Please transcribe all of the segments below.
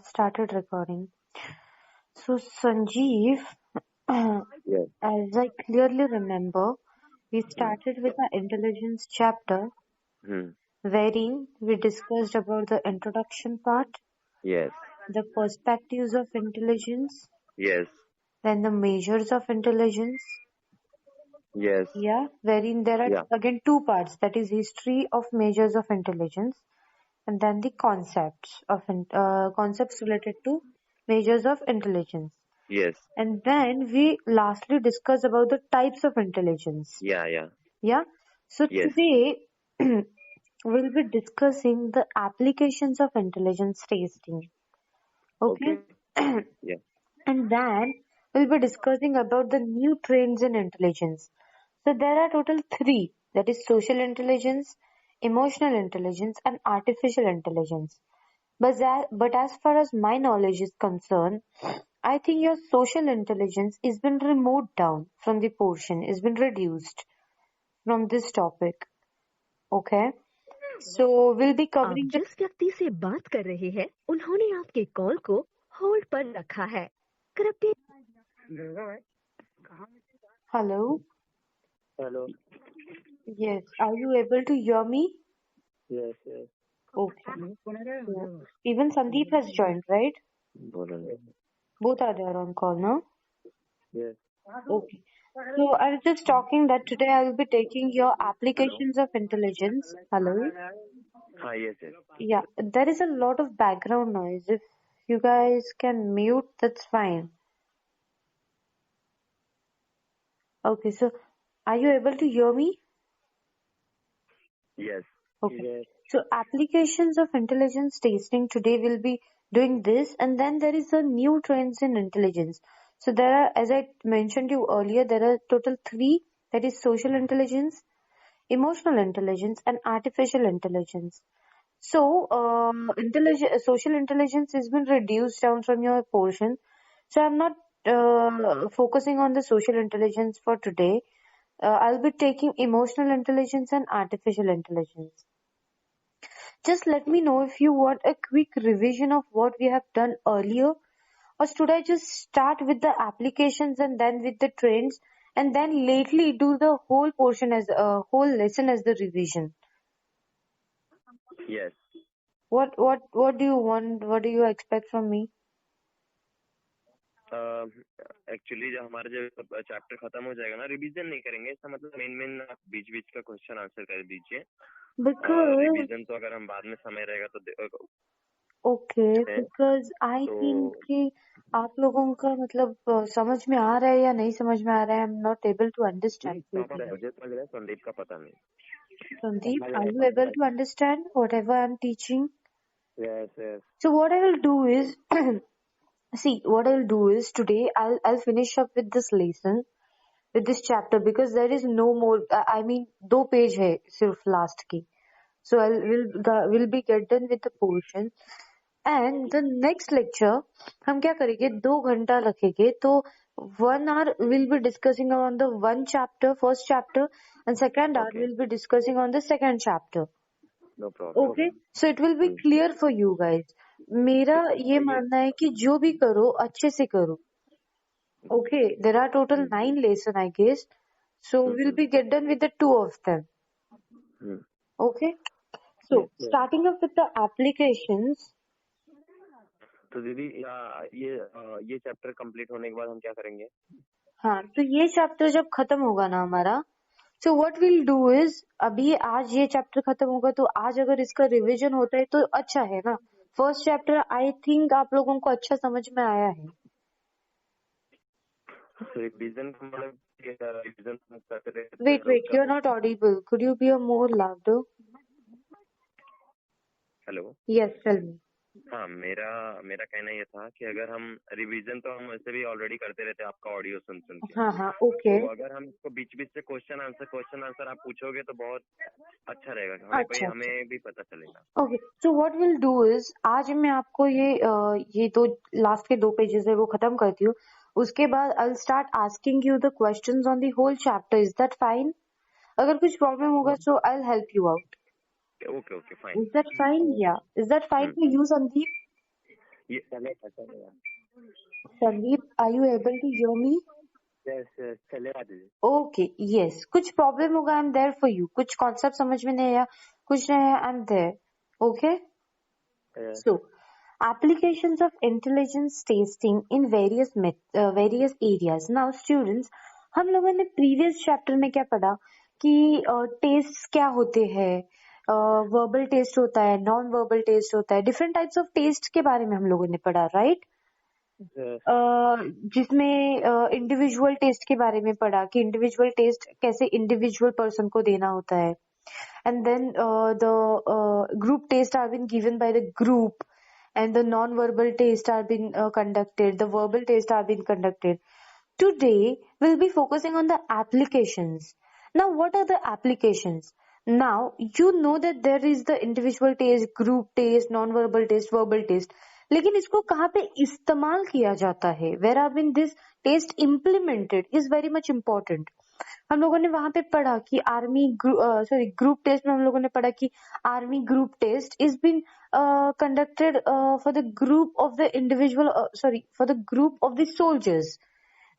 Started recording. So, Sanjeev, Yes. as I clearly remember, we started with the intelligence chapter, Hmm. wherein we discussed about the introduction part, Yes. the perspectives of intelligence, Yes. then the measures of intelligence. Yes. Wherein there are Yeah. again two parts, that is history of measures of intelligence, and then the concepts related to measures of intelligence. Yes. And then we lastly discuss about the types of intelligence. Yeah. Yeah. Yeah. So Yes. today we'll be discussing the applications of intelligence testing. Okay. Okay. Yeah. And then we'll be discussing about the new trends in intelligence. So there are total three, that is social intelligence, emotional intelligence, and artificial intelligence. But as far as my knowledge is concerned, I think your social intelligence has been removed down from the portion, has been reduced from this topic. Okay. So we'll be आप covering the. जिस व्यक्ति से बात कर रहे हैं उन्होंने आपके कॉल को होल्ड पर रखा है कृपया Hello. Hello. Yes. Are you able to hear me? Yes. Yes. Okay. So, even Sandeep has joined, right? बोलो. Both are there on call now. Yes. Okay. So I was just talking that today I will be taking your applications of intelligence. Hello. हाँ. Yes. Yes. Yeah, there is a lot of background noise. If you guys can mute, that's fine. Okay, so are you able to hear me? Yes. Okay. Yes. So applications of intelligence testing today will be doing this, and then there is a new trends in intelligence. So there are, as I mentioned you earlier, there are total three, that is social intelligence, emotional intelligence, and artificial intelligence. So, social intelligence has been reduced down from your portion. So, I'm not focusing on the social intelligence for today. I'll be taking emotional intelligence and artificial intelligence. Just let me know if you want a quick revision of what we have done earlier, or should I just start with the applications and then with the trends, and then lately do the whole portion as a whole lesson as the revision? Yes. What do you want? What do you expect from me? Actually जब हमारा जब chapter खत्म हो जाएगा ना, revision नहीं करेंगे. इसका मतलब मेन आप बीच बीच का क्वेश्चन आंसर कर दीजिए. Because रिवीजन तो अगर हम बाद में समय रहेगा तो okay, because I think कि आप लोगों का मतलब समझ में आ रहा है या नहीं समझ में आ रहा है. I'm not able to understand. मुझे समझ रहा है, संदीप का पता नहीं. Sandeep, are you able to understand whatever I'm teaching? Yes. Yes. So what I will do is see, what I'll do is today I'll finish up with this lesson, with this chapter, because there is no more. I mean, दो page है सिर्फ last की. So we'll be get done with the portion. And the next lecture हम क्या करेंगे, 2 घंटा रखेंगे. तो 1 hour we'll be discussing on the first chapter, and second hour Okay. we'll be discussing on the second chapter. No problem. Okay, so it will be clear for you guys. मेरा ये मानना है कि जो भी करो अच्छे से करो. Okay, there are total 9 lesson I guess. So we'll be get done with the 2 of them. Okay. So starting up with the applications. तो दीदी ये चैप्टर कंप्लीट होने के बाद हम क्या करेंगे? हाँ, तो ये चैप्टर जब खत्म होगा ना हमारा, so what we'll do is, अभी आज ये चैप्टर खत्म होगा तो आज अगर इसका रिवीजन होता है तो अच्छा है ना. फर्स्ट चैप्टर आई थिंक आप लोगों को अच्छा समझ में आया है. रिवीजन मतलब रिवीजन करते रहते. Wait, you're not audible. Could you be a more louder? Hello. Yes, tell me. हाँ, मेरा कहना ये था कि अगर हम रिवीजन तो हम वैसे भी ऑलरेडी करते रहते हैं आपका ऑडियो सुन के. हाँ, ओके. तो अगर हम इसको बीच बीच से क्वेश्चन आंसर आप पूछोगे तो बहुत अच्छा रहेगा. हमें भी पता चलेगा. Okay, so what will do is, आज मैं आपको ये तो लास्ट के 2 पेजेस है वो खत्म करती हूँ. उसके बाद I will start asking you the questions on the whole chapter. Is that fine? अगर कुछ प्रॉब्लम होगा so I will help you out. Okay fine. Is that fine? Yeah. Is that fine for you, Sandeep? ये चलेगा. Sandeep, are you able to hear me? Yes चलेगा दीदी. Okay, yes. कुछ problem होगा, I am there for you. कुछ concept समझ में नहीं आया, कुछ नहीं है, I am there. Okay. So, applications of intelligence testing in various areas. Now, students, हम लोगों ने previous chapter में क्या पढ़ा कि टेस्ट क्या होते हैं, वर्बल टेस्ट होता है, नॉन वर्बल टेस्ट होता है, डिफरेंट टाइप्स ऑफ टेस्ट के बारे में हम लोगों ने पढ़ा, राइट? जिसमें इंडिविजुअल टेस्ट के बारे में पढ़ा कि इंडिविजुअल टेस्ट कैसे इंडिविजुअल पर्सन को देना होता है. And then the group tests are been given by the group, and the non-verbal tests are been conducted. The verbal tests are been conducted. Today we'll be focusing on the applications. Now, what are the applications? Now you know that there is the individual test, group test, non-verbal test, verbal test. लेकिन इसको कहाँ पे इस्तेमाल किया जाता है? Where have been this test implemented is very much important. हम लोगों ने वहां पे पढ़ा कि ग्रुप टेस्ट में हम लोगों ने पढ़ा कि army group test is been conducted for the group of the individual, for the group of the soldiers,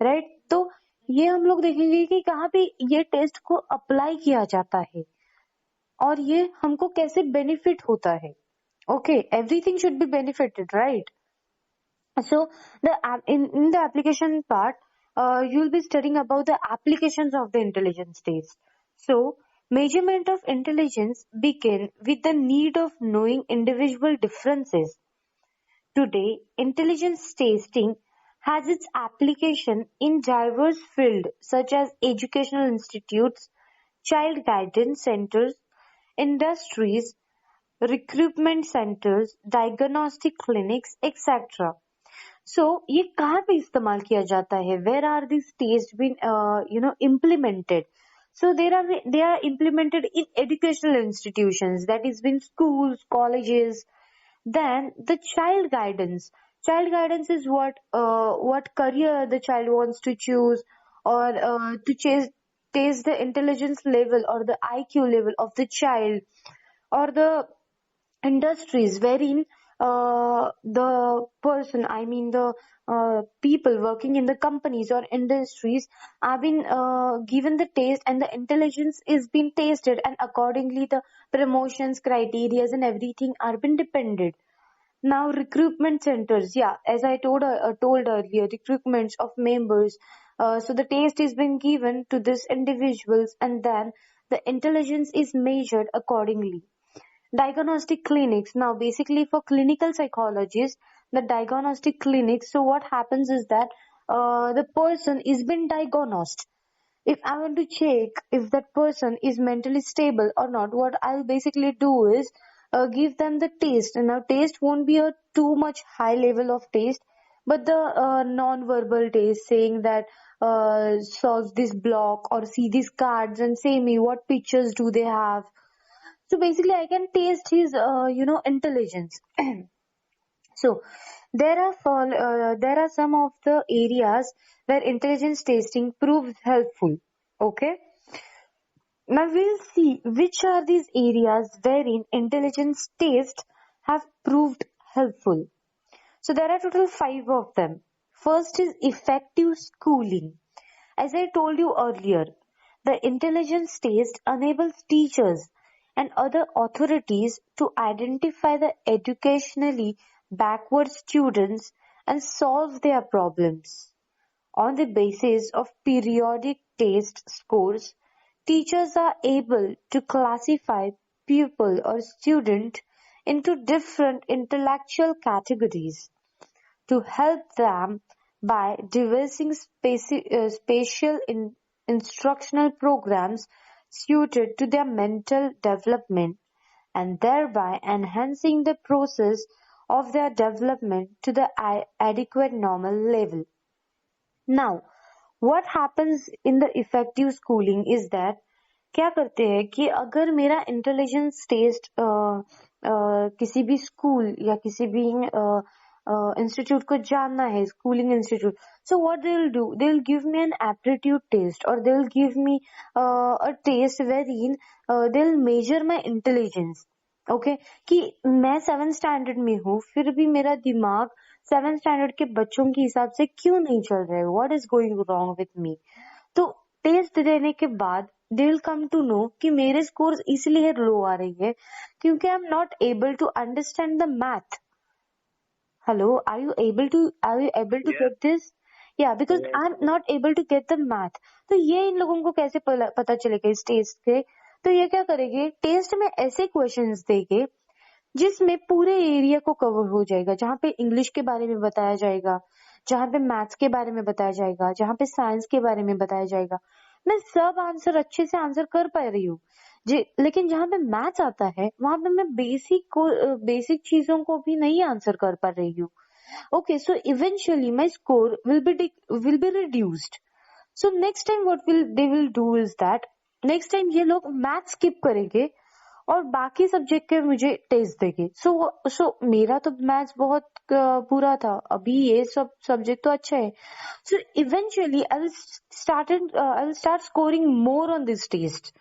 right? तो ये हम लोग देखेंगे कि कहाँ पे ये टेस्ट को अप्लाई किया जाता है और ये हमको कैसे बेनिफिट होता है. Okay, everything should be benefited, right? So in the application part, you'll be studying about the applications of the intelligence test. So measurement of intelligence begin with the need of knowing individual differences. Today, intelligence testing has its application in diverse fields such as educational institutes, child guidance centers, industries, recruitment centers, diagnostic clinics, etc. So ये कहाँ पे इस्तेमाल किया जाता है? Where are these tests been implemented? So they are implemented in educational institutions, that is in schools, colleges. Then the child guidance. Child guidance is what career the child wants to choose, or to test the intelligence level or the IQ level of the child, or the industries wherein the person, I mean the people working in the companies or industries are being given the taste, and the intelligence is being tasted, and accordingly the promotions, criteria and everything are being depended. Now recruitment centers, yeah, as I told earlier, recruitments of members. So the taste is being given to these individuals, and then the intelligence is measured accordingly. Diagnostic clinics. Now basically for clinical psychologists, the diagnostic clinics, so what happens is that the person is been diagnosed. If I want to check if that person is mentally stable or not, what I'll basically do is give them the taste. And now taste won't be a too much high level of taste, but the non-verbal taste, saying that solve this block or see these cards and say me what pictures do they have. So basically I can taste his intelligence. So there are some of the areas where intelligence testing proves helpful. Okay. Now we'll see which are these areas wherein intelligence tests have proved helpful. So there are total 5 of them. First is effective schooling. As I told you earlier, the intelligence test enables teachers and other authorities to identify the educationally backward students and solve their problems. On the basis of periodic test scores, teachers are able to classify pupil or student into different intellectual categories to help them by devising spatial instructional programs suited to their mental development, and thereby enhancing the process of their development to the adequate normal level. Now, what happens in the effective schooling is that क्या करते हैं कि अगर मेरा intelligence test किसी भी school या किसी भी इंस्टीट्यूट को जानना है, schooling institute. So what they will do, they will give me an aptitude test और they will give me a test wherein they will measure my intelligence. Okay, कि मैं 7th स्टैंडर्ड में हूँ फिर भी मेरा दिमाग 7th स्टैंडर्ड के बच्चों के हिसाब से क्यों नहीं चल रहा है, what is going wrong with me. तो टेस्ट देने के बाद they will come to know कि मेरे स्कोर इसलिए लो आ रही है क्योंकि I am not able to understand the math. Hello, are you able to Yeah. get this? Yeah, because Yeah. I'm not able to get the math. तो ये इन लोगों को कैसे पता चलेगा इस टेस्ट के. तो ये क्या करेंगे, टेस्ट में ऐसे क्वेश्चंस देंगे जिसमें पूरे एरिया को कवर हो जाएगा, जहाँ पे इंग्लिश के बारे में बताया जाएगा, जहाँ पे मैथ्स के बारे में बताया जाएगा, जहाँ पे साइंस के बारे में बताया जाएगा. मैं सब आंसर अच्छे से आंसर कर पा रही हूँ जी, लेकिन जहाँ पे मैथ्स आता है वहां पे मैं बेसिक चीजों को भी नहीं आंसर कर पा रही हूँ. Okay, so eventually my score will be reduced. So next time what they will do is that next time ये लोग मैथ स्किप करेंगे और बाकी सब्जेक्ट के मुझे टेस्ट देंगे. सो मेरा तो मैथ्स बहुत बुरा था, अभी ये सब सब्जेक्ट तो अच्छा है. So eventually I will start scoring more on this test.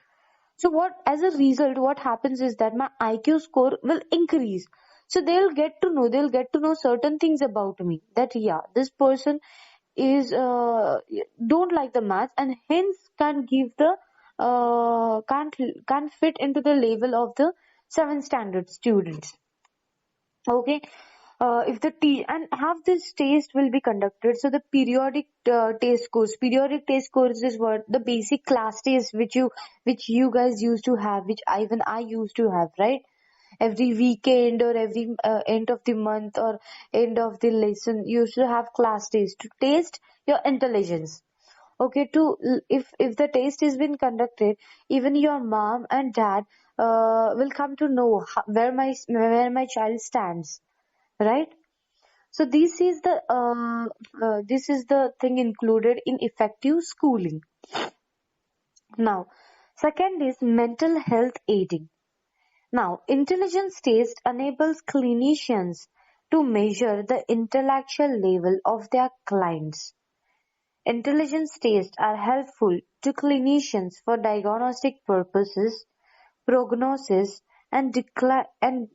So as a result, what happens is that my IQ score will increase. So they'll get to know certain things about me, that yeah, this person is don't like the math and hence can't fit into the level of the 7th standard students. Okay. If the and have this test will be conducted, so the periodic test scores is what the basic class test which you guys used to have, which even I used to have, right? Every weekend or every end of the month or end of the lesson you used to have class test to test your intelligence. Okay, if the test has been conducted, even your mom and dad will come to know where my child stands, right? So this is the thing included in effective schooling. Now, second is mental health aiding. Now, intelligence test enables clinicians to measure the intellectual level of their clients. Intelligence tests are helpful to clinicians for diagnostic purposes, prognosis, and declining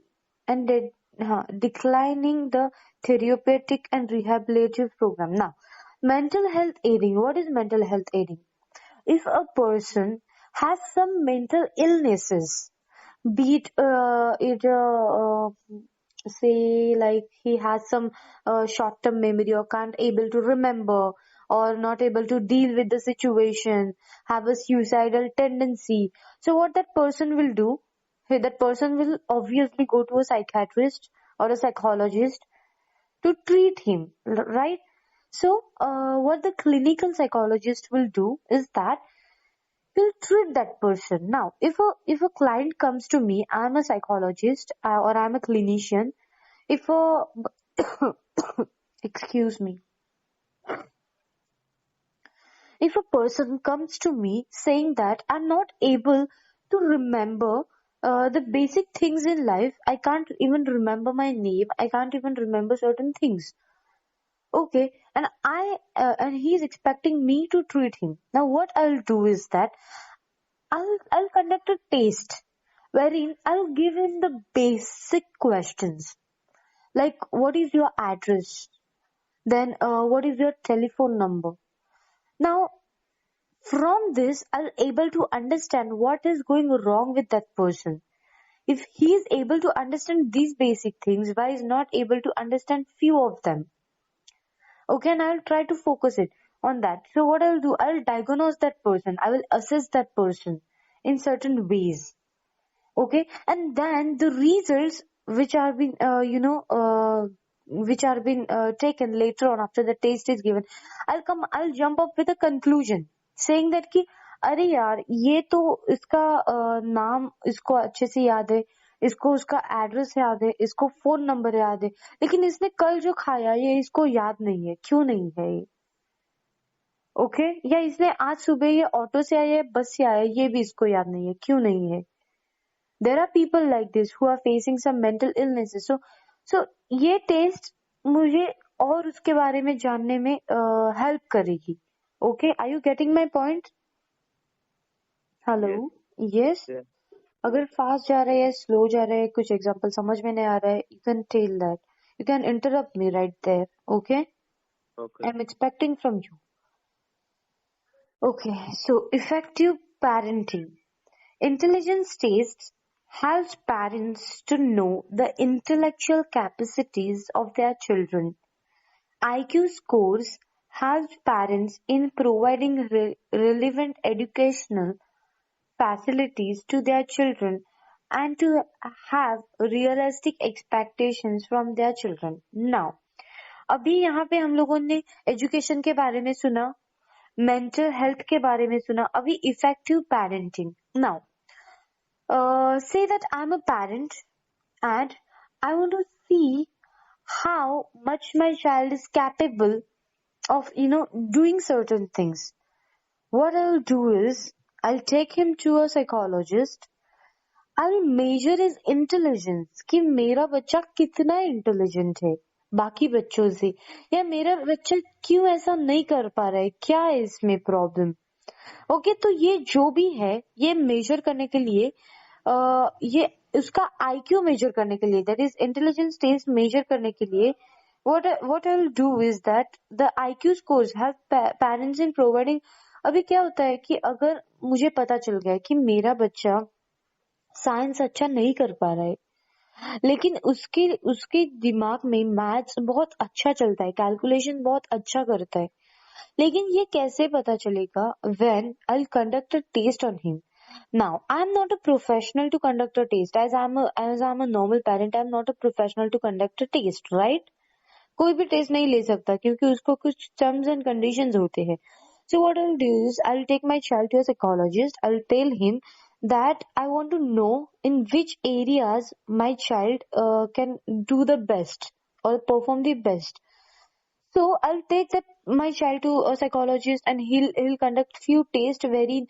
the therapeutic and rehabilitative program. Now, mental health aiding. What is mental health aiding? If a person has some mental illnesses, be it say like he has some short-term memory or can't able to remember or not able to deal with the situation, have a suicidal tendency. So what that person will do, that person will obviously go to a psychiatrist or a psychologist to treat him, right? So what the clinical psychologist will do is that will treat that person. Now, if a client comes to me, I'm a psychologist or I'm a clinician. If a excuse me, if a person comes to me saying that I'm not able to remember the basic things in life, I can't even remember my name, I can't even remember certain things. Okay, and he's expecting me to treat him. Now, what I'll do is that I'll conduct a test wherein I'll give him the basic questions like what is your address, then what is your telephone number. Now from this I'll able to understand what is going wrong with that person. If he is able to understand these basic things, why is not able to understand few of them? Okay, and I'll try to focus it on that. So what I'll do, I'll diagnose that person, I will assess that person in certain ways. Okay, and then the results which are been taken later on after the test is given, I'll jump up with a conclusion saying that कि अरे यार ये तो इसका नाम इसको अच्छे से याद है, इसको उसका एड्रेस याद है, इसको फोन नंबर याद है, लेकिन इसने कल जो खाया ये इसको याद नहीं है, क्यों नहीं है ये? ओके, या इसने आज सुबह ये ऑटो से आया है, बस से आया है, ये भी इसको याद नहीं है, क्यों नहीं है? There are people like this who are facing some mental illnesses. So ये टेस्ट मुझे और उसके बारे में जानने में हेल्प करेगी. Okay, are you getting my point? Hello, yes. Yeah. अगर फास्ट जा रहा है, स्लो जा रहा है, कुछ एग्जांपल समझ में नहीं आ रहा है, you can tell that. You can interrupt me right there. Okay, Okay. I am expecting from you. Okay, so effective parenting. Intelligence tests helps parents to know the intellectual capacities of their children. IQ scores help parents in providing relevant educational facilities to their children and to have realistic expectations from their children. Now, अभी यहाँ पे हम लोगों ने education के बारे में सुना, मेंटल हेल्थ के बारे में सुना, अभी effective parenting. Now say that I'm a parent and I want to see how much my child is capable of doing certain things. What I'll do is I'll take him to a psychologist. I'll measure his intelligence कि मेरा बच्चा कितना intelligent है बाकी बच्चों से, या मेरा बच्चा क्यों ऐसा नहीं कर पा रहा है, क्या है इसमें प्रॉब्लम. ओके, तो ये जो भी है ये मेजर करने के लिए ये उसका आईक्यू मेजर करने के लिए, that is intelligence test measure करने के लिए what I'll do is that the IQ scores help parents in providing. अभी क्या होता है कि अगर मुझे पता चल गया कि मेरा बच्चा साइंस अच्छा नहीं कर पा रहा है, लेकिन उसके उसके दिमाग में मैथ्स बहुत अच्छा चलता है, कैलकुलेशन बहुत अच्छा करता है, लेकिन ये कैसे पता चलेगा? when I'll conduct a taste on him. Now, I'm not a professional to conduct a taste. As I'm a normal parent, I'm not a professional to conduct a taste, right? कोई भी टेस्ट नहीं ले सकता क्योंकि उसको कुछ terms and conditions होते हैं. So what I'll do is I'll take my child to a psychologist. I'll tell him that I want to know in which areas my child can do the best or perform the best. So I'll take my child to a psychologist and he'll conduct few tests wherein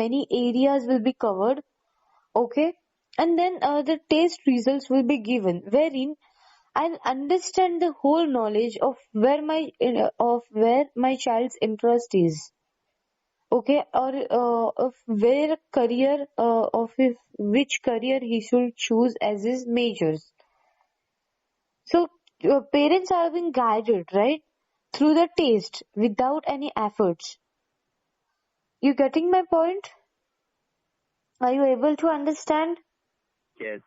many areas will be covered. Okay, and then the test results will be given wherein I'll understand the whole knowledge of where my child's interest is. Okay, or of where career of which career he should choose as his majors. So parents are being guided, right, through the taste without any efforts. You getting my point? Are you able to understand? Yes.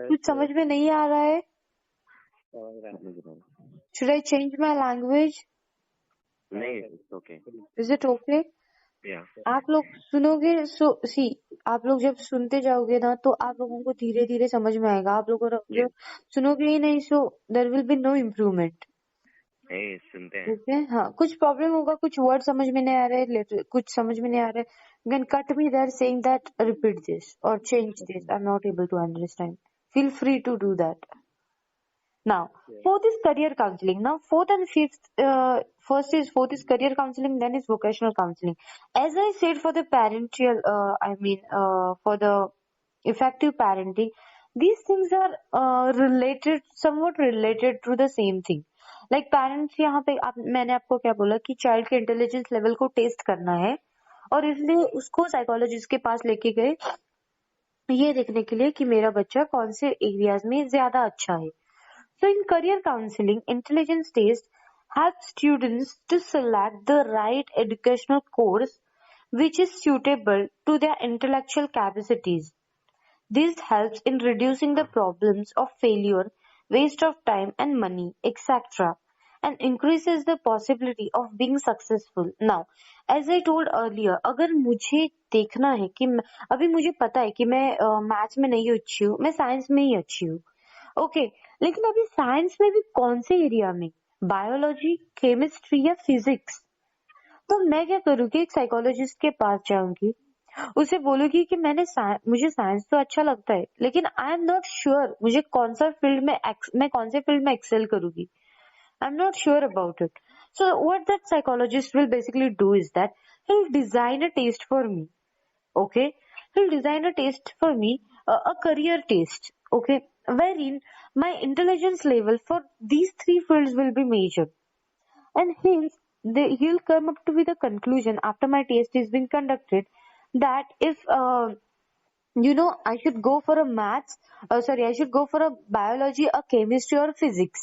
कुछ समझ में नहीं आ रहा है? Should I change my language? नहीं, okay. Is it okay? Yeah. आप लोग सुनोगे, आप लोग जब सुनते जाओगे ना तो आप लोगों को धीरे धीरे समझ में आएगा. आप लोग जब सुनोगे ही नहीं, so there will be no improvement. नहीं, सुनते हैं. ओके, हाँ, कुछ प्रॉब्लम होगा, कुछ वर्ड समझ में नहीं आ रहे, कुछ समझ में नहीं आ रहे, you can cut me there saying that repeat this or change this, I'm not able to understand. Feel free to do that. Now, fourth is career counseling. Now, fourth is career counseling, then is vocational counseling. As I said, for the for the effective parenting, these things are somewhat related to the same thing. Like parents, यहाँ पे मैंने आपको क्या बोला कि child के intelligence level को test करना है और इसलिए उसको साइकोलॉजिस्ट के पास लेके गए ये देखने के लिए कि मेरा बच्चा कौन से एरियाज में ज्यादा अच्छा है. So in career counseling, intelligence test helps students to select the right educational course which is suitable to their intellectual capacities. This helps in reducing the problems of failure, waste of time and money, etc. and increases the possibility of being successful. Now, as I told earlier, अगर मुझे देखना है कि अभी मुझे पता है कि मैं मैथ्स में नहीं अच्छी हूँ, मैं साइंस में ही अच्छी हूँ. ओके, लेकिन अभी साइंस में भी कौन से एरिया में, बायोलॉजी, केमिस्ट्री या फिजिक्स? तो मैं क्या करूंगी, एक साइकोलॉजिस्ट के पास जाऊंगी, उसे बोलूंगी कि मुझे साइंस तो अच्छा लगता है लेकिन आई एम नॉट श्योर मुझे कौन से फील्ड में एक्सेल करूंगी. I am not sure about it. So what that psychologist will basically do is that he will design a test for me. Okay, he'll design a test for me, a career test, okay, wherein my intelligence level for these three fields will be measured, and he'll come up to with a conclusion after my test is being conducted that if I should go for a I should go for a biology, a chemistry or physics.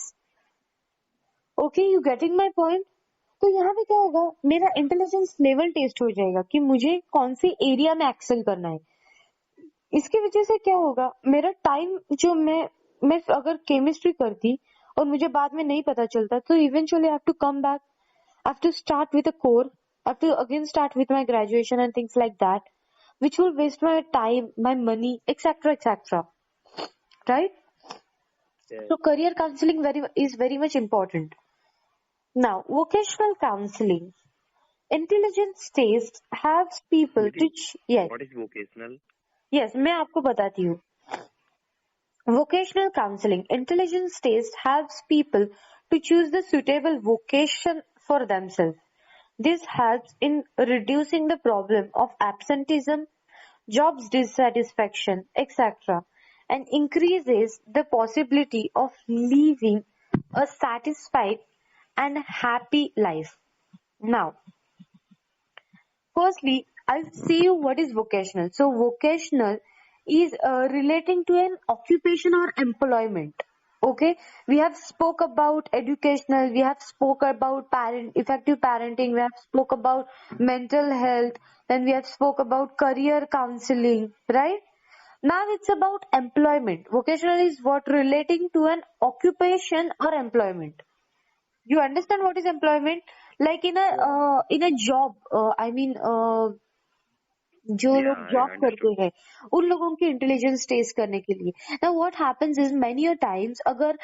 Okay, you getting my point? तो यहाँ पे क्या होगा, मेरा intelligence level test हो जाएगा कि मुझे कौन सी एरिया में एक्सेल करना है. इसकी वजह से क्या होगा, मेरा टाइम जो मैं अगर केमिस्ट्री करती और मुझे बाद में नहीं पता चलता, तो eventually I have to come back, I have to start with a core, I have to again start with my graduation and things like that, which will waste my time, my money, etc. Right? Yes. So career counseling is very much important. Now, vocational counseling. Intelligence test helps people to yes. What is vocational? Yes, मैं आपको बताती हूँ. Vocational counseling. Intelligence test helps people to choose the suitable vocation for themselves. This helps in reducing the problem of absenteeism, jobs dissatisfaction, etc. and increases the possibility of living a satisfied and happy life. Now, firstly, I'll see you what is vocational. So, vocational is relating to an occupation or employment. Okay, we have spoke about educational, we have spoke about effective parenting, we have spoke about mental health, then we have spoke about career counseling, right? Now it's about employment. Vocational is what relating to an occupation or employment. You understand what is employment? Like in a job, जो लोग job करते हैं उन लोगों की intelligence test करने के लिए. Now what happens is many times, अगर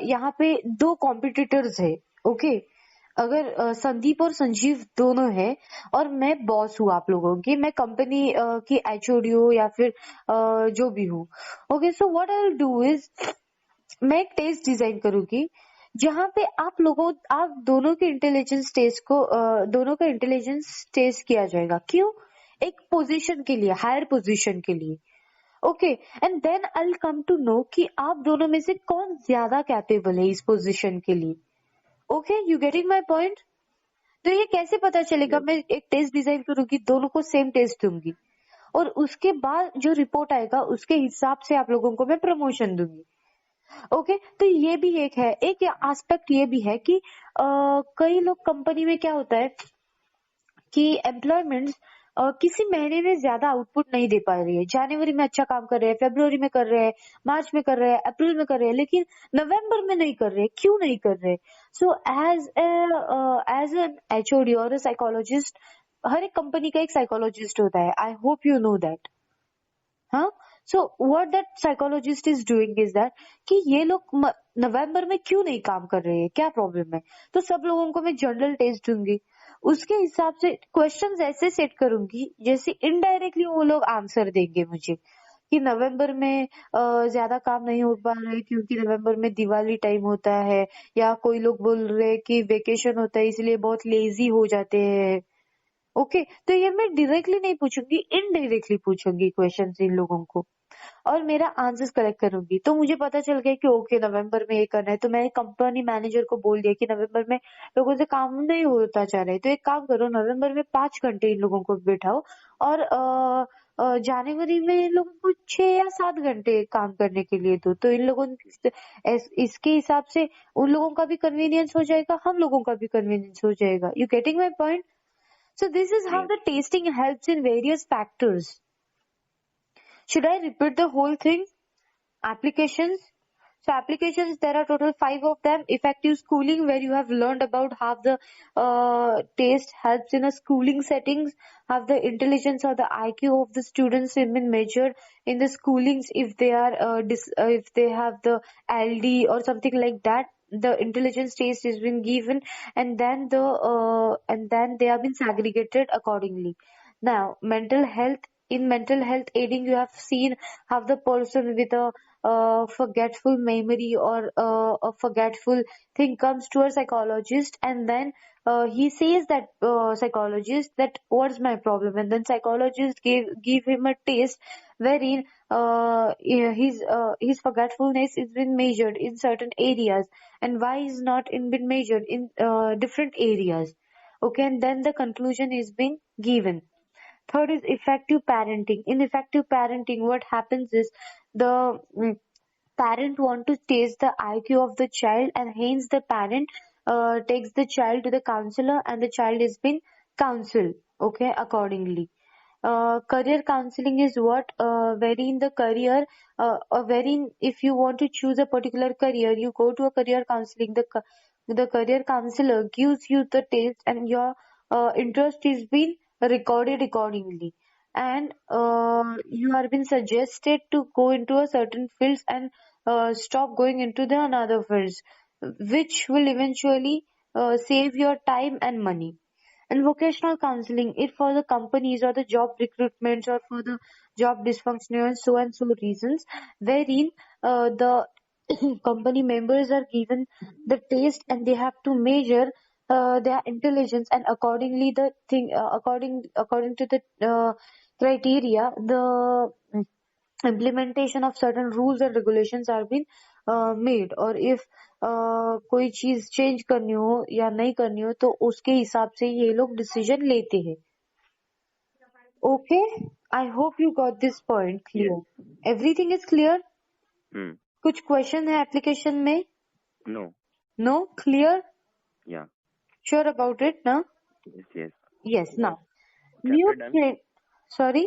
यहाँ पे दो कॉम्पिटिटर्स है, ओके, अगर संदीप और संजीव दोनों है और मैं बॉस हूँ आप लोगों की, मैं कंपनी की एचओडी हूँ या फिर जो भी हूँ, okay, so what I will do is मैं एक टेस्ट डिजाइन करूंगी जहाँ पे आप दोनों के इंटेलिजेंस टेस्ट को दोनों का इंटेलिजेंस टेस्ट किया जाएगा. क्यों? एक पोजीशन के लिए, हायर पोजीशन के लिए. Okay, and then I will come to know कि आप दोनों में से कौन ज्यादा कैपेबल है इस पोजीशन के लिए. Okay, you getting my point? तो ये कैसे पता चलेगा? मैं एक टेस्ट डिजाइन करूंगी, दोनों को सेम टेस्ट दूंगी और उसके बाद जो रिपोर्ट आएगा उसके हिसाब से आप लोगों को मैं प्रमोशन दूंगी. ओके, तो ये भी एक है. एक एस्पेक्ट ये भी है कि कई लोग कंपनी में क्या होता है कि एम्प्लॉयमेंट किसी महीने में ज्यादा आउटपुट नहीं दे पा रही है. जनवरी में अच्छा काम कर रहे हैं, फरवरी में कर रहे हैं, मार्च में कर रहे हैं, अप्रैल में कर रहे हैं, लेकिन नवंबर में नहीं कर रहे. क्यों नहीं कर रहे? सो एज एन एचओडी और साइकोलॉजिस्ट, हर एक कंपनी का एक साइकोलॉजिस्ट होता है. I hope you know that. हाँ, so what that psychologist is doing is that कि ये लोग नवंबर में क्यों नहीं काम कर रहे हैं, क्या प्रॉब्लम है. तो सब लोगों को मैं जनरल टेस्ट दूंगी, उसके हिसाब से क्वेश्चंस ऐसे सेट करूंगी जैसे इनडायरेक्टली वो लोग आंसर देंगे मुझे कि नवंबर में ज्यादा काम नहीं हो पा रहा है क्योंकि नवंबर में दिवाली टाइम होता है, या कोई लोग बोल रहे हैं कि वेकेशन होता है इसलिए बहुत लेजी हो जाते हैं. ओके, तो ये मैं डायरेक्टली नहीं पूछूंगी, इनडायरेक्टली पूछूंगी क्वेश्चंस इन लोगों को और मेरा आंसर्स कलेक्ट करूंगी. तो मुझे पता चल गया कि ओके नवंबर में ये करना है, तो मैंने कंपनी मैनेजर को बोल दिया कि नवंबर में लोगों से काम नहीं होता जा रहा है, तो एक काम करो, नवंबर में 5 घंटे इन लोगों को बिठाओ और जनवरी में इन लोगों को 6 या 7 घंटे काम करने के लिए दो. तो इन लोगों इसके हिसाब से उन लोगों का भी कन्वीनियंस हो जाएगा, हम लोगों का भी कन्वीनियंस हो जाएगा. You getting my point? So this is how the tasting helps in various factors. Should I repeat the whole thing? Applications. So applications, there are total 5 of them. Effective schooling, where you have learned about how the taste helps in a schooling settings, how the intelligence or the IQ of the students have been measured in the schoolings if they are if they have the LD or something like that. The intelligence test has been given and then they have been segregated accordingly. Now, mental health. In mental health aiding, you have seen how the person with a forgetful memory or a forgetful thing comes to a psychologist, and then he says that psychologist that what's my problem, and then psychologist give him a test wherein his forgetfulness is been measured in certain areas, and why is not in been measured in different areas. Okay, and then the conclusion is being given. Third is effective parenting. In effective parenting, what happens is the parent want to test the IQ of the child, and hence the parent takes the child to the counselor, and the child is been counseled, okay, accordingly. Career counseling is what, wherein the career, wherein if you want to choose a particular career, you go to a career counseling. The career counselor gives you the test, and your interest is being recorded accordingly, and you are being suggested to go into a certain fields, and stop going into the another fields, which will eventually save your time and money. And vocational counseling, it for the companies or the job recruitments or for the job dysfunctional and so reasons, wherein the company members are given the test, and they have to measure their intelligence, and accordingly the thing, according to the criteria, the implementation of certain rules and regulations are being made. और if कोई चीज change करनी हो या नहीं करनी हो, तो उसके हिसाब से ये लोग डिसीजन लेते हैं. Okay, I hope you got this point clear. Everything is clear. कुछ क्वेश्चन है एप्लीकेशन में? No clear. या श्योर अबाउट इट ना? Yes. Now new trend. Sorry,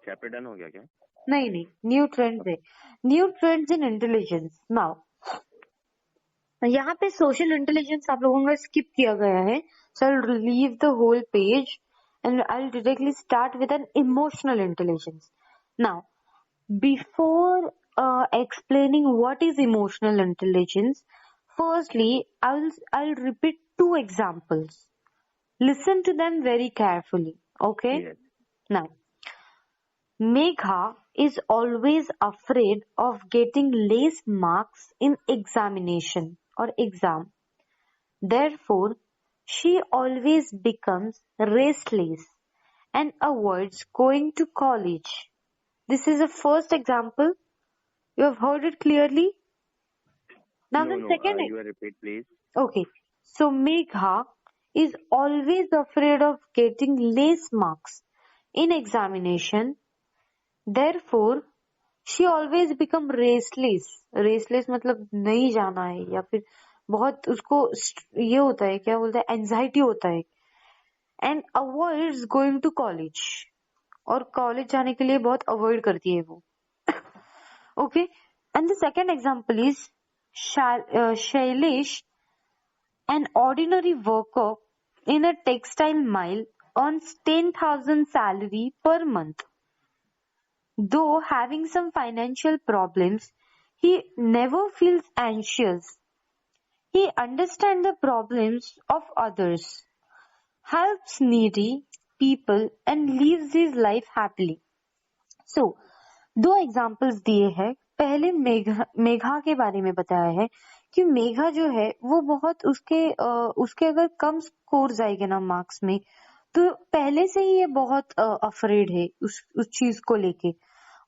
chapter done हो गया क्या? नहीं, न्यू ट्रेंड्स है. New trends in intelligence. Now यहाँ पे सोशल इंटेलिजेंस आप लोगों का स्किप किया गया है, so I leave the whole page and I directly start with an emotional intelligence. Now before explaining what is emotional intelligence, firstly I'll repeat 2 examples. Listen to them very carefully. Okay? Yes. Now, Megha is always afraid of getting less marks in examination or exam. Therefore, she always becomes restless and avoids going to college. This is the first example. You have heard it clearly? Now the second. You repeat, please. Okay. So Megha is always afraid of getting less marks in examination. Therefore, she always become restless. Restless मतलब नहीं जाना है, या फिर बहुत उसको ये होता है, क्या बोलते हैं, एंजाइटी होता है. And avoids going to college. और कॉलेज जाने के लिए बहुत अवॉइड करती है वो. Okay. And the second example is Shailesh, an ordinary worker in a textile mill, earns 10,000 salary per month. Though having some financial problems, he never feels anxious. He understands the problems of others, helps needy people, and lives his life happily. So, 2 examples दिए हैं. पहले मेघा के बारे में बताया है कि मेघा जो है वो बहुत उसके अगर कम स्कोर जाएगा ना मार्क्स में, तो पहले से ही ये बहुत अफ्रेड है उस चीज को लेके,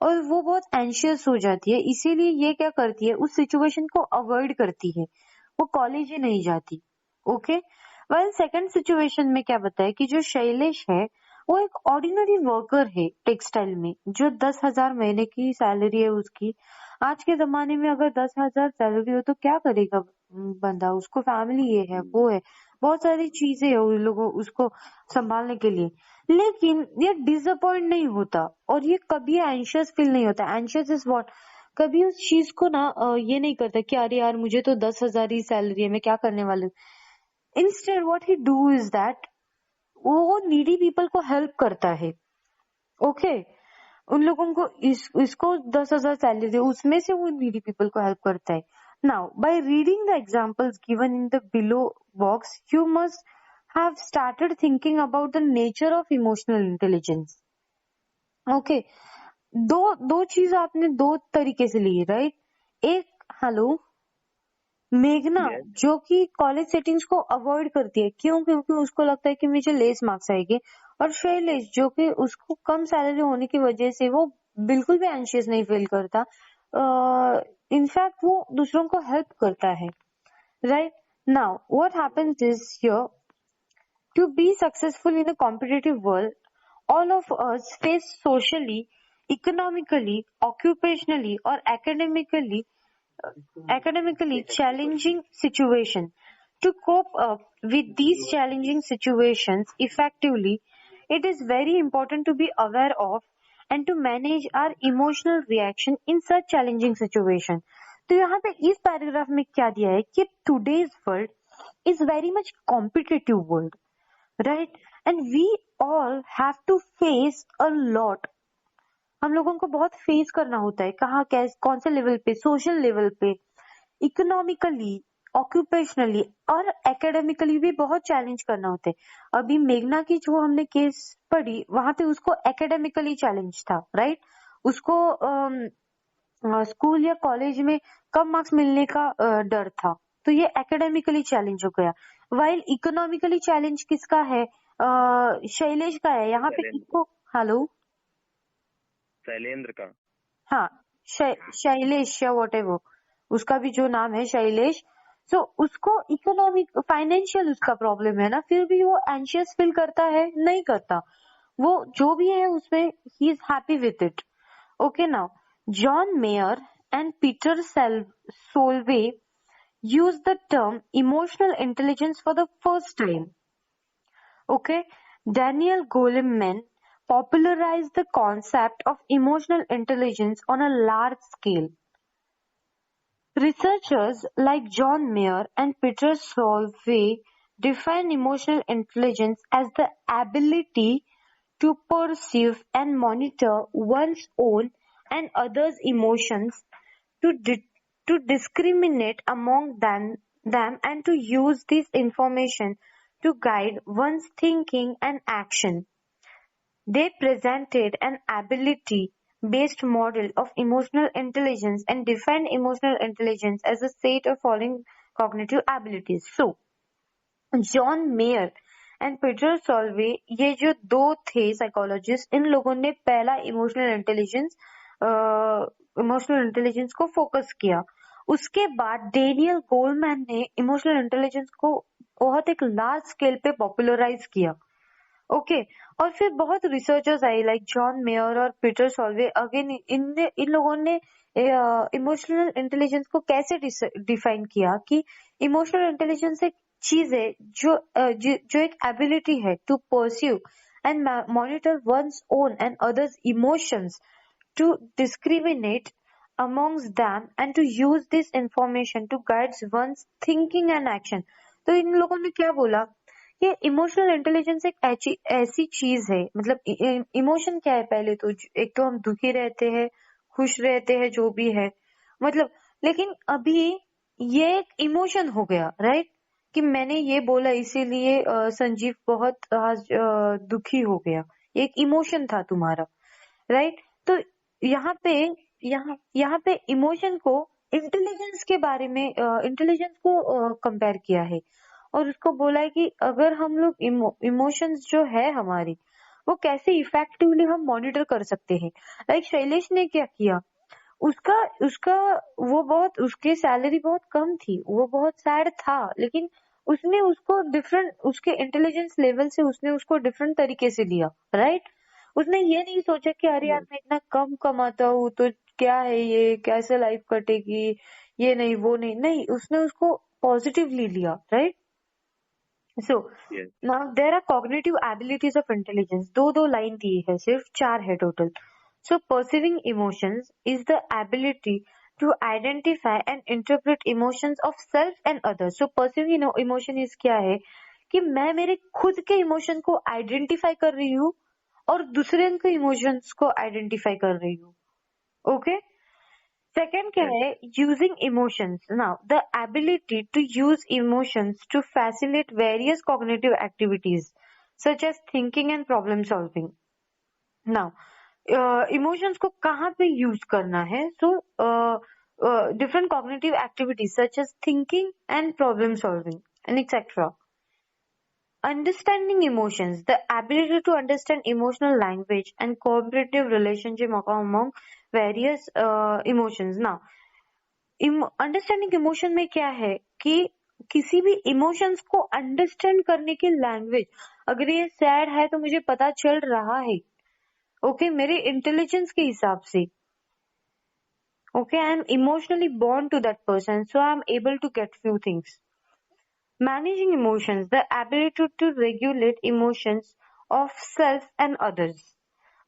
और वो बहुत एंशियस हो जाती है. इसीलिए ये क्या करती है, उस सिचुएशन को अवॉइड करती है, वो कॉलेज ही नहीं जाती. ओके. वेल, सेकंड सिचुएशन में क्या बताया कि जो शैलेश है वो एक ऑर्डिनरी वर्कर है टेक्सटाइल में, जो 10,000 महीने की सैलरी है उसकी. आज के जमाने में अगर 10,000 सैलरी हो तो क्या करेगा बंदा, उसको फैमिली ये है वो है, बहुत सारी चीजें है उन लोगों उसको संभालने के लिए. लेकिन ये डिसअपॉइंट नहीं होता, और ये कभी एंशियस फील नहीं होता. एंशियस इज व्हाट, कभी उस चीज को ना ये नहीं करता कि अरे यार मुझे तो 10,000 ही सैलरी है, मैं क्या करने वाली हूँ. Instead what he do is that, वो नीडी पीपल को हेल्प करता है. ओके. उन लोगों को इसको 10,000 सैलरी, उसमें से वो नीडी पीपल को हेल्प करता है. Now by reading the examples given in the below box, you must have started thinking about the nature of emotional intelligence. Okay. दो चीज आपने 2 तरीके से ली, राइट. एक, हेलो, मेघना जो कि कॉलेज सेटिंग्स को अवॉइड करती है, क्यों? क्योंकि उसको लगता है कि मुझे लेस मार्क्स आएंगे. और शैलेश जो कि उसको कम सैलरी होने की वजह से वो बिल्कुल भी एंशियस नहीं फील करता, इनफैक्ट वो दूसरों को हेल्प करता है, right? Now what happens is here, to be successful in a competitive world, all of us face socially, economically, occupationally, or academically challenging situation. To cope up with these challenging situations effectively, it is very important to be aware of and to manage our emotional reaction in such challenging situation. तो यहाँ पे इस paragraph में क्या दिया है कि today's world is very much competitive world, right? And we all have to face a lot. हम लोगों को बहुत फेस करना होता है, कहाँ कैसे कौन से लेवल पे, सोशल लेवल पे, इकोनॉमिकली, ऑक्यूपेशनली और एकेडमिकली भी बहुत चैलेंज करना होता है. अभी मेघना की जो हमने केस पढ़ी वहां पे उसको एकेडमिकली चैलेंज था, राइट? उसको स्कूल या कॉलेज में कम मार्क्स मिलने का डर था, तो ये एकेडमिकली चैलेंज हो गया. वाइल इकोनॉमिकली चैलेंज किसका है? शैलेश का है. यहाँ पे किसको? हेलो, शैलेंद्र का. हाँ, शैलेश या वॉटेवर उसका भी जो नाम है शैलेश. सो उसको इकोनॉमिक फाइनेंशियल उसका प्रॉब्लम है ना, फिर भी वो एंशियस फील करता है? नहीं करता. वो जो भी है उसमें ही is happy with it. Okay, now John Mayer and Peter Salovey use the term emotional intelligence for the first time. Okay, Daniel Goleman popularized the concept of emotional intelligence on a large scale. Researchers like John Mayer and Peter Solvay define emotional intelligence as the ability to perceive and monitor one's own and others' emotions, to discriminate among them and to use this information to guide one's thinking and action. They presented an ability-based model of emotional intelligence and defined emotional intelligence as a set of following cognitive abilities. So, John Mayer and Peter Solvay, ये जो दो थे psychologist, इन लोगों ने पहला emotional intelligence को focus किया. उसके बाद डेनियल गोलमैन ने इमोशनल इंटेलिजेंस को बहुत एक लार्ज स्केल पे पॉपुलराइज किया. ओके, और फिर बहुत रिसर्चर्स आए लाइक जॉन मेयर और पीटर सॉल्वे. अगेन इन लोगों ने इमोशनल इंटेलिजेंस को कैसे डिफाइन किया कि इमोशनल इंटेलिजेंस एक चीज है जो एक एबिलिटी है to pursue and monitor one's and others emotions, to discriminate amongst them and to use this information to guide one's thinking and action. तो इन लोगों ने क्या बोला कि इमोशनल इंटेलिजेंस एक ऐसी चीज है, मतलब इमोशन क्या है? पहले तो एक तो हम दुखी रहते हैं, खुश रहते हैं, जो भी है, मतलब, लेकिन अभी ये एक इमोशन हो गया, राइट? कि मैंने ये बोला इसीलिए संजीव बहुत आज दुखी हो गया, एक इमोशन था तुम्हारा, राइट? तो यहाँ पे इमोशन को इंटेलिजेंस के बारे में, इंटेलिजेंस को कंपेयर किया है और उसको बोला है कि अगर हम लोग इमोशंस जो है हमारी, वो कैसे इफेक्टिवली हम मॉनिटर कर सकते हैं. लाइक शैलेश ने क्या किया, उसका उसकी सैलरी बहुत कम थी, वो बहुत सैड था, लेकिन उसने उसको डिफरेंट, उसके इंटेलिजेंस लेवल से उसने उसको डिफरेंट तरीके से लिया, राइट? उसने ये नहीं सोचा कि अरे यार मैं इतना कम कमाता हूँ तो क्या है, ये कैसे लाइफ कटेगी, ये नहीं वो नहीं, उसने उसको पॉजिटिवली लिया, right? So Yes. now there are cognitive abilities of intelligence. दो लाइन दी है, सिर्फ 4 है total. So perceiving emotions is the ability to identify and interpret emotions of self and others. So perceiving emotion is क्या है कि मैं मेरे खुद के इमोशन को आइडेंटिफाई कर रही हूँ और दूसरे के इमोशंस को आइडेंटिफाई कर रही हूँ. ओके, सेकेंड क्या है? Using emotions. Now the ability to use emotions to facilitate various cognitive activities such as thinking and problem solving. Now emotions को कहाँ पे यूज करना है? So different cognitive activities such as thinking and problem solving and etcetera. Understanding emotions, the ability to understand emotional language and cooperative relationship among various emotions. Now, understanding emotion में क्या है कि किसी भी इमोशंस को understand करने की language, अगर ये सैड है तो मुझे पता चल रहा है, ओके, मेरे इंटेलिजेंस के हिसाब से, okay, I am emotionally bond to that person, so I am able to get few things. Managing emotions, the ability to regulate emotions of self and others.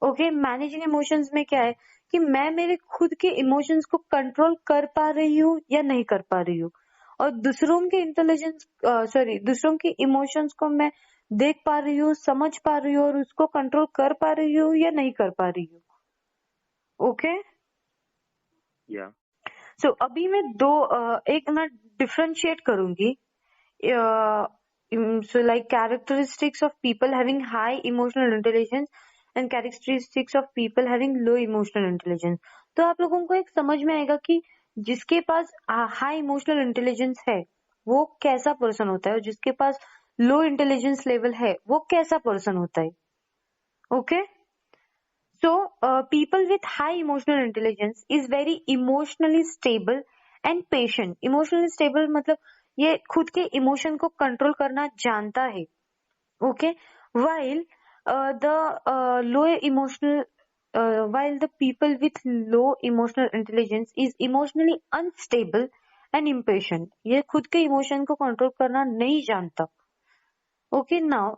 Okay, managing emotions में क्या है कि मैं मेरे खुद के इमोशंस को control कर पा रही हूँ या नहीं कर पा रही हूँ, और दूसरों के दूसरों के इमोशंस को मैं देख पा रही हूँ, समझ पा रही हूँ और उसको कंट्रोल कर पा रही हूँ या नहीं कर पा रही हूँ. ओके, या सो अभी मैं एक ना डिफरेंशिएट करूंगी. So like characteristics of people having high emotional intelligence and characteristics of people having low emotional intelligence. तो आप लोगों को एक समझ में आएगा कि जिसके पास हाई इमोशनल इंटेलिजेंस है वो कैसा पर्सन होता है, और जिसके पास लो इंटेलिजेंस लेवल है वो कैसा पर्सन होता है. Okay, so people with high emotional intelligence is very emotionally stable and patient. Emotionally stable मतलब ये खुद के इमोशन को कंट्रोल करना जानता है. Okay, while the people with low emotional intelligence is emotionally unstable and impatient. ये खुद के इमोशन को कंट्रोल करना नहीं जानता. ओके, नाउ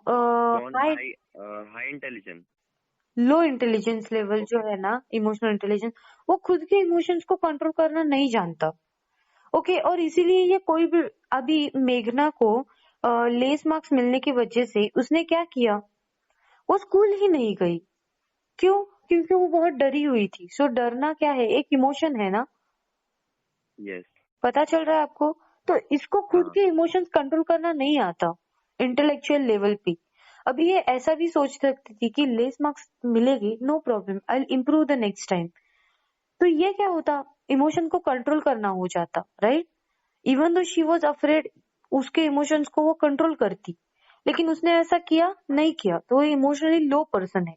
हाई इंटेलिजेंस, लो इंटेलिजेंस लेवल जो है ना, इमोशनल इंटेलिजेंस, वो खुद के इमोशंस को कंट्रोल करना नहीं जानता. ओके, और इसीलिए ये कोई भी, अभी मेघना को लेस मार्क्स मिलने की वजह से उसने क्या किया, वो स्कूल ही नहीं गई. क्यों? क्योंकि वो बहुत डरी हुई थी. सो डरना क्या है, एक इमोशन है ना. यस, पता चल रहा है आपको? तो इसको खुद हाँ. के इमोशंस कंट्रोल करना नहीं आता इंटेलेक्चुअल लेवल पे. अभी ये ऐसा भी सोच सकती थी कि लेस मार्क्स मिलेगी, no problem, I will improve the next time. तो ये क्या होता, इमोशन को कंट्रोल करना हो जाता, right. Even though she was afraid, उसके इमोशंस को वो कंट्रोल करती, लेकिन उसने ऐसा किया नहीं किया, तो वो इमोशनली लो पर्सन है.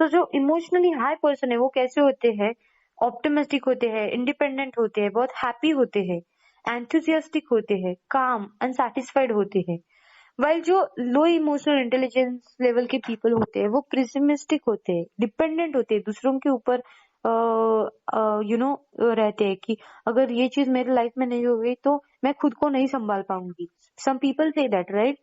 तो जो इमोशनली हाई पर्सन है वो कैसे होते हैं, ऑप्टिमिस्टिक होते हैं, इंडिपेंडेंट होते हैं, बहुत हैप्पी होते हैं, एंथुसियास्टिक होते हैं, काम, अनसेटिस्फाइड होते हैं. वाइल जो लो इमोशनल इंटेलिजेंस लेवल के पीपल होते हैं वो प्रेसिमिस्टिक होते हैं, डिपेंडेंट होते हैं, दूसरों के ऊपर रहते हैं कि अगर ये चीज मेरे लाइफ में नहीं हो गई तो मैं खुद को नहीं संभाल पाऊंगी. Some people say that, right.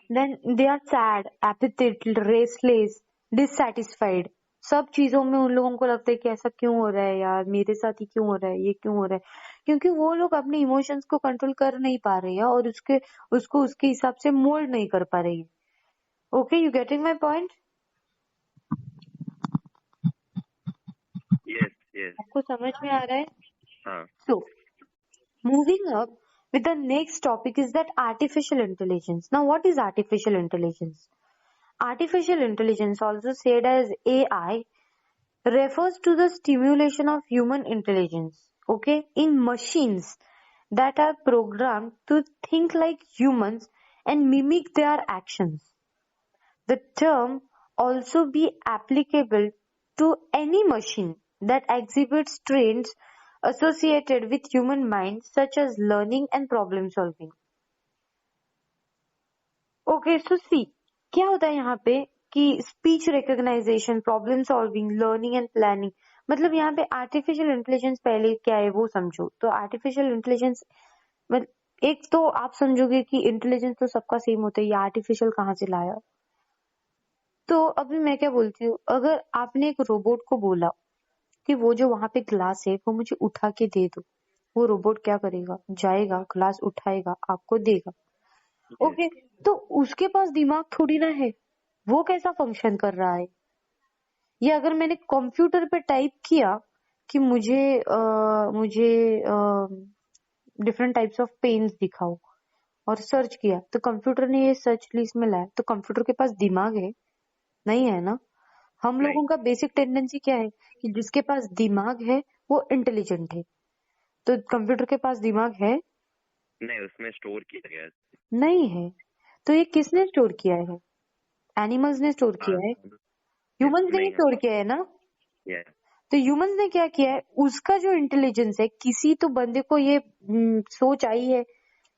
Then they are sad, apathetic, restless, dissatisfied. सब चीजों में उन लोगों को लगता है कि ऐसा क्यों हो रहा है यार, मेरे साथ ही क्यों हो रहा है, ये क्यों हो रहा है, क्योंकि वो लोग अपने इमोशंस को कंट्रोल कर नहीं पा रहे हैं और उसको उसके हिसाब से मोल्ड नहीं कर पा रहे हैं. Okay, you getting my point? Yes yes, आपको समझ में आ रहा है? हाँ. So, moving up with the next topic is that artificial intelligence. Now, what is artificial intelligence? Artificial intelligence, also said as AI, refers to the stimulation of human intelligence, okay, in machines that are programmed to think like humans and mimic their actions. The term also be applicable to any machine that exhibits traits associated with human mind such as learning and problem solving. Okay, so see, क्या होता है यहाँ पे कि speech recognisation, problem solving, learning and planning, मतलब यहाँ पे artificial intelligence पहले क्या है वो समझो. तो आर्टिफिशियल इंटेलिजेंस मतलब एक तो आप समझोगे कि इंटेलिजेंस तो सबका सेम होता है, ये आर्टिफिशियल कहाँ से लाया. तो अभी मैं क्या बोलती हूँ, अगर आपने एक रोबोट को बोला कि वो जो वहां पे ग्लास है वो मुझे उठा के दे दो, वो रोबोट क्या करेगा, जाएगा, ग्लास उठाएगा, आपको देगा. ओके, तो उसके पास दिमाग थोड़ी ना है, वो कैसा फंक्शन कर रहा है. या अगर मैंने कंप्यूटर पे टाइप किया कि मुझे डिफरेंट टाइप्स ऑफ पेन्स दिखाओ और सर्च किया, तो कंप्यूटर ने ये सर्च लिस्ट में लाया, तो कंप्यूटर के पास दिमाग है? नहीं है ना. हम लोगों का बेसिक टेंडेंसी क्या है कि जिसके पास दिमाग है वो इंटेलिजेंट है. तो कंप्यूटर के पास दिमाग है? नहीं, उसमें स्टोर किया गया है. नहीं है. तो ये किसने स्टोर किया है? एनिमल्स ने स्टोर किया है, ह्यूमंस ने ही स्टोर किया है ना। तो ह्यूमंस ने क्या किया है, उसका जो इंटेलिजेंस है, किसी तो बंदे को ये सोच आई है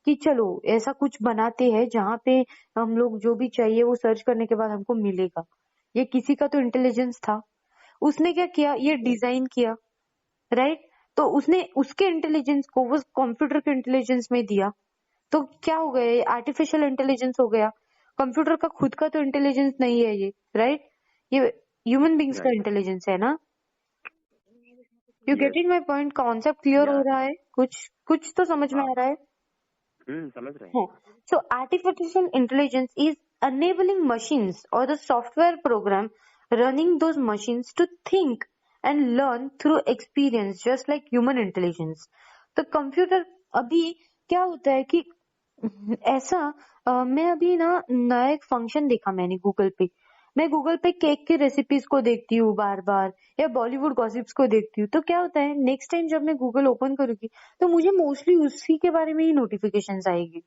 कि चलो ऐसा कुछ बनाते हैं जहाँ पे हम लोग जो भी चाहिए वो सर्च करने के बाद हमको मिलेगा। ये किसी का तो इंटेलिजेंस था। उसने क्या किया, ये डिजाइन किया, राइट। तो उसने उसके इंटेलिजेंस को वो कंप्यूटर के इंटेलिजेंस में दिया, तो क्या हो गया, ये आर्टिफिशियल इंटेलिजेंस हो गया। कंप्यूटर का खुद का तो इंटेलिजेंस नहीं है ये, राइट। ये ह्यूमन बींग्स का इंटेलिजेंस है ना। You getting my point? Concept clear हो रहा है? कुछ तो समझ में आ रहा है? समझ रहे हैं। So artificial intelligence is enabling machines or the software program running those machines to think and learn through experience just like human intelligence. तो कंप्यूटर अभी क्या होता है कि ऐसा मैं अभी ना नया एक फंक्शन देखा मैंने गूगल पे। मैं गूगल पे केक की रेसिपीज को देखती हूँ बार बार, या बॉलीवुड गॉसिप्स को देखती हूँ। तो क्या होता है, नेक्स्ट टाइम जब मैं गूगल ओपन करूंगी तो मुझे मोस्टली उसी के बारे में ही नोटिफिकेशंस आएगी।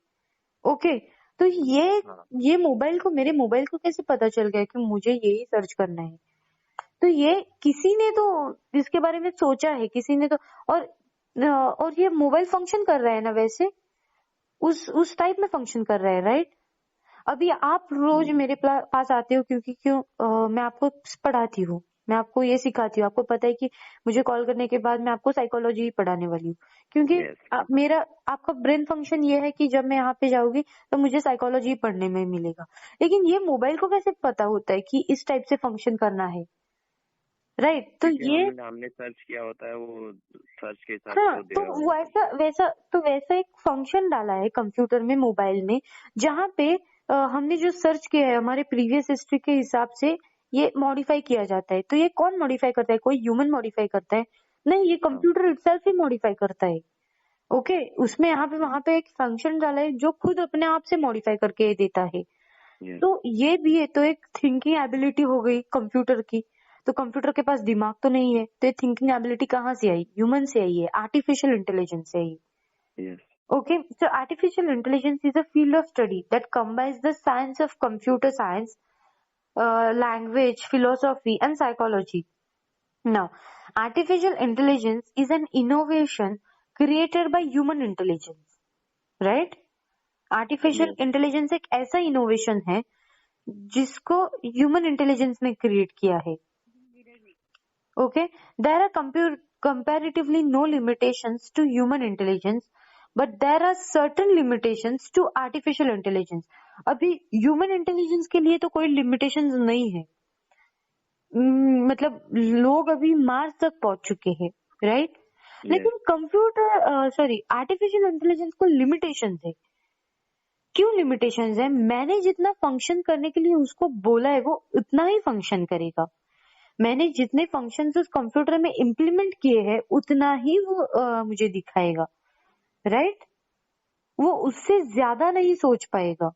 ओके, तो ये मोबाइल को, मेरे मोबाइल को कैसे पता चल गया कि मुझे यही सर्च करना है? तो ये किसी ने तो इसके बारे में सोचा है, किसी ने तो। और ये मोबाइल फंक्शन कर रहा है ना वैसे, उस टाइप में फंक्शन कर रहा है, राइट। अभी आप रोज मेरे पास आते हो क्यों मैं आपको पढ़ाती हूँ, मैं आपको ये सिखाती हूँ। आपको पता है कि मुझे कॉल करने के बाद मैं आपको साइकोलॉजी पढ़ाने वाली हूँ, क्योंकि मेरा आपका ब्रेन फंक्शन ये है कि जब मैं यहाँ पे जाऊंगी तो मुझे साइकोलॉजी पढ़ने में मिलेगा। लेकिन ये मोबाइल को कैसे पता होता है कि इस टाइप से फंक्शन करना है, राइट। तो ये हमने सर्च किया होता है, वो सर्च के हिसाब हाँ, तो वैसा एक फंक्शन डाला है कंप्यूटर में, मोबाइल में, जहाँ पे हमने जो सर्च किया है हमारे प्रीवियस हिस्ट्री के हिसाब से ये मॉडिफाई किया जाता है। तो ये कौन मॉडिफाई करता है? कोई ह्यूमन मॉडिफाई करता है? नहीं, ये कंप्यूटर इटसेल्फ ही मॉडिफाई करता है। ओके, उसमें यहाँ पे वहां पे एक फंक्शन डाला है जो खुद अपने आप से मॉडिफाई करके देता है। तो ये भी है, तो एक थिंकिंग एबिलिटी हो गई कंप्यूटर की। तो कंप्यूटर के पास दिमाग तो नहीं है, तो ये थिंकिंग एबिलिटी कहाँ से आई? ह्यूमन से आई है, आर्टिफिशियल इंटेलिजेंस से आई। Okay, so artificial intelligence is a field of study that combines the science of computer science, language, philosophy, and psychology. Now, artificial intelligence is an innovation created by human intelligence, right? Artificial intelligence एक ऐसा innovation है जिसको human intelligence ने create किया है. Okay, there are comparatively no limitations to human intelligence, but there are certain limitations to artificial intelligence. अभी human intelligence के लिए तो कोई limitations नहीं है। मतलब लोग अभी मार्स तक पहुंच चुके हैं, राइट। लेकिन आर्टिफिशियल इंटेलिजेंस को लिमिटेशंस है। क्यों लिमिटेशंस है? मैंने जितना फंक्शन करने के लिए उसको बोला है वो उतना ही फंक्शन करेगा। मैंने जितने फंक्शंस उस कंप्यूटर में इम्प्लीमेंट किए हैं उतना ही वो मुझे दिखाएगा, राइट। वो उससे ज्यादा नहीं सोच पाएगा।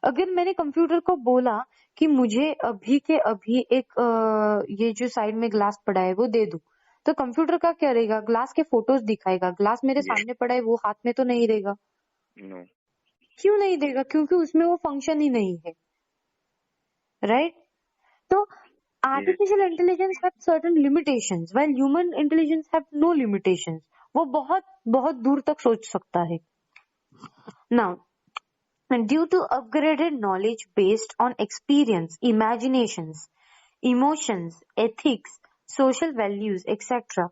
अगर मैंने कंप्यूटर को बोला कि मुझे अभी के अभी एक ये जो साइड में ग्लास पड़ा है वो दे दो, तो कंप्यूटर का क्या रहेगा? ग्लास के फोटोज दिखाएगा। ग्लास मेरे सामने पड़ा है, वो हाथ में तो नहीं देगा। क्यों नहीं देगा? क्योंकि उसमें वो फंक्शन ही नहीं है, राइट। तो artificial intelligence have certain limitations while human intelligence have no limitations. वो बहुत बहुत दूर तक सोच सकता है। Now, due to upgraded knowledge based on experience, imaginations, emotions, ethics, social values, etc.,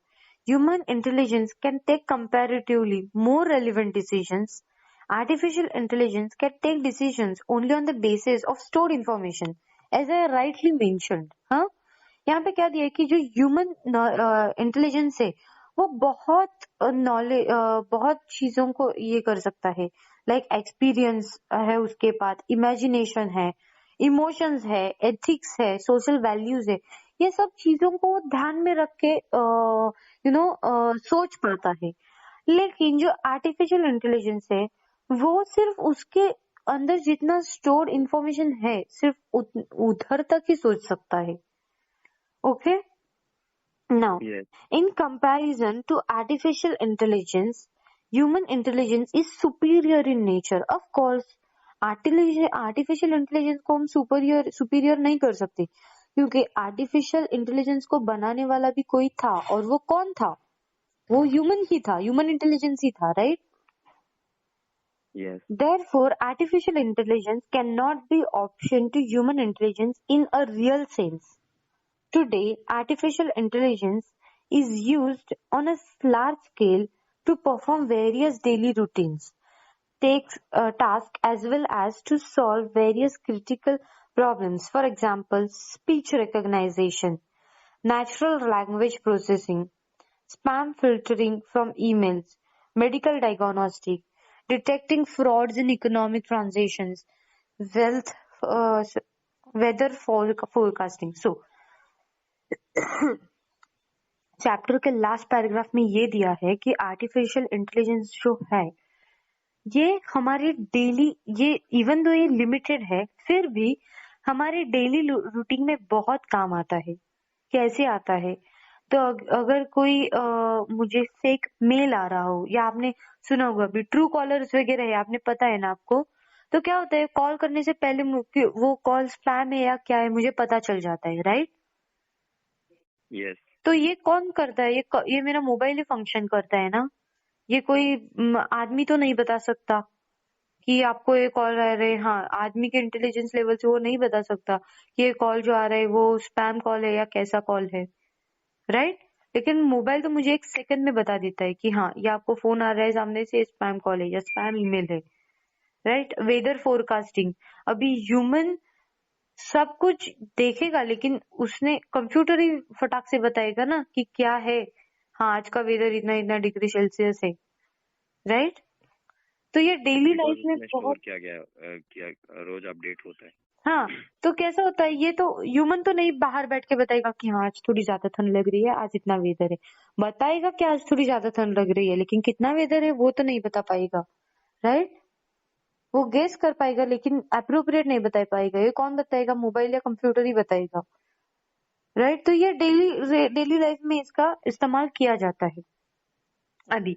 human intelligence can take comparatively more relevant decisions. Artificial intelligence can take decisions only on the basis of stored information, as I rightly mentioned. हाँ, यहाँ पे क्या दिया है कि जो human intelligence है वो बहुत नॉलेज, बहुत चीजों को ये कर सकता है। लाइक एक्सपीरियंस है उसके पास, इमेजिनेशन है, इमोशंस है, एथिक्स है, सोशल वैल्यूज है। ये सब चीजों को ध्यान में रख के सोच पाता है। लेकिन जो आर्टिफिशियल इंटेलिजेंस है वो सिर्फ उसके अंदर जितना स्टोर्ड इंफॉर्मेशन है सिर्फ उधर तक ही सोच सकता है। Okay? Now, in comparison to artificial intelligence, human intelligence is superior in nature. Of course, artificial intelligence को हम सुपीरियर नहीं कर सकते, क्योंकि आर्टिफिशियल इंटेलिजेंस को बनाने वाला भी कोई था, और वो कौन था? वो ह्यूमन ही था, ह्यूमन इंटेलिजेंस ही था, right? Yes. Therefore, artificial intelligence cannot be option to human intelligence in a real sense. Today, artificial intelligence is used on a large scale to perform various daily routines, tasks, as well as to solve various critical problems. For example, speech recognition, natural language processing, spam filtering from emails, medical diagnostic, detecting frauds in economic transactions, wealth, uh, weather forecasting. So, chapter के last paragraph में ये दिया है कि artificial intelligence जो है ये हमारे डेली, ये इवन दो ये लिमिटेड है, फिर भी हमारे डेली रूटीन में बहुत काम आता है। कैसे आता है? तो अगर कोई मुझे फेक मेल आ रहा हो, या आपने सुना होगा अभी ट्रू कॉलर्स वगैरह है, आपने पता है ना आपको, तो क्या होता है, कॉल करने से पहले वो कॉल स्पैम है या क्या है मुझे पता चल जाता है, राइट? Yes. तो ये कौन करता है? ये मेरा मोबाइल ही फंक्शन करता है ना। ये कोई आदमी तो नहीं बता सकता कि आपको ये कॉल आ रहा है। हाँ, आदमी के इंटेलिजेंस लेवल से वो नहीं बता सकता कि ये कॉल जो आ रहा है वो स्पैम कॉल है या कैसा कॉल है, राइट? लेकिन मोबाइल तो मुझे 1 सेकंड में बता देता है कि हाँ, ये आपको फोन आ रहा है सामने से, स्पैम कॉल है या स्पैम ईमेल है, राइट? वेदर फोरकास्टिंग, अभी ह्यूमन सब कुछ देखेगा, लेकिन उसने कंप्यूटर ही फटाक से बताएगा ना कि क्या है। हाँ, आज का वेदर इतना इतना डिग्री सेल्सियस है, राइट? तो ये डेली Because लाइफ में उसमें बहुत, स्टोर किया गया किया रोज अपडेट होता है। हाँ, तो कैसा होता है, ये तो ह्यूमन तो नहीं बाहर बैठ के बताएगा कि हाँ आज थोड़ी ज्यादा ठंड लग रही है, आज इतना वेदर है। बताएगा कि आज थोड़ी ज्यादा ठंड लग रही है, लेकिन कितना वेदर है वो तो नहीं बता पाएगा, राइट? वो गेस कर पाएगा लेकिन अप्रोप्रिएट नहीं बता पाएगा। ये कौन बताएगा? मोबाइल या कंप्यूटर ही बताएगा, राइट? तो ये डेली लाइफ में इसका इस्तेमाल किया जाता है अभी।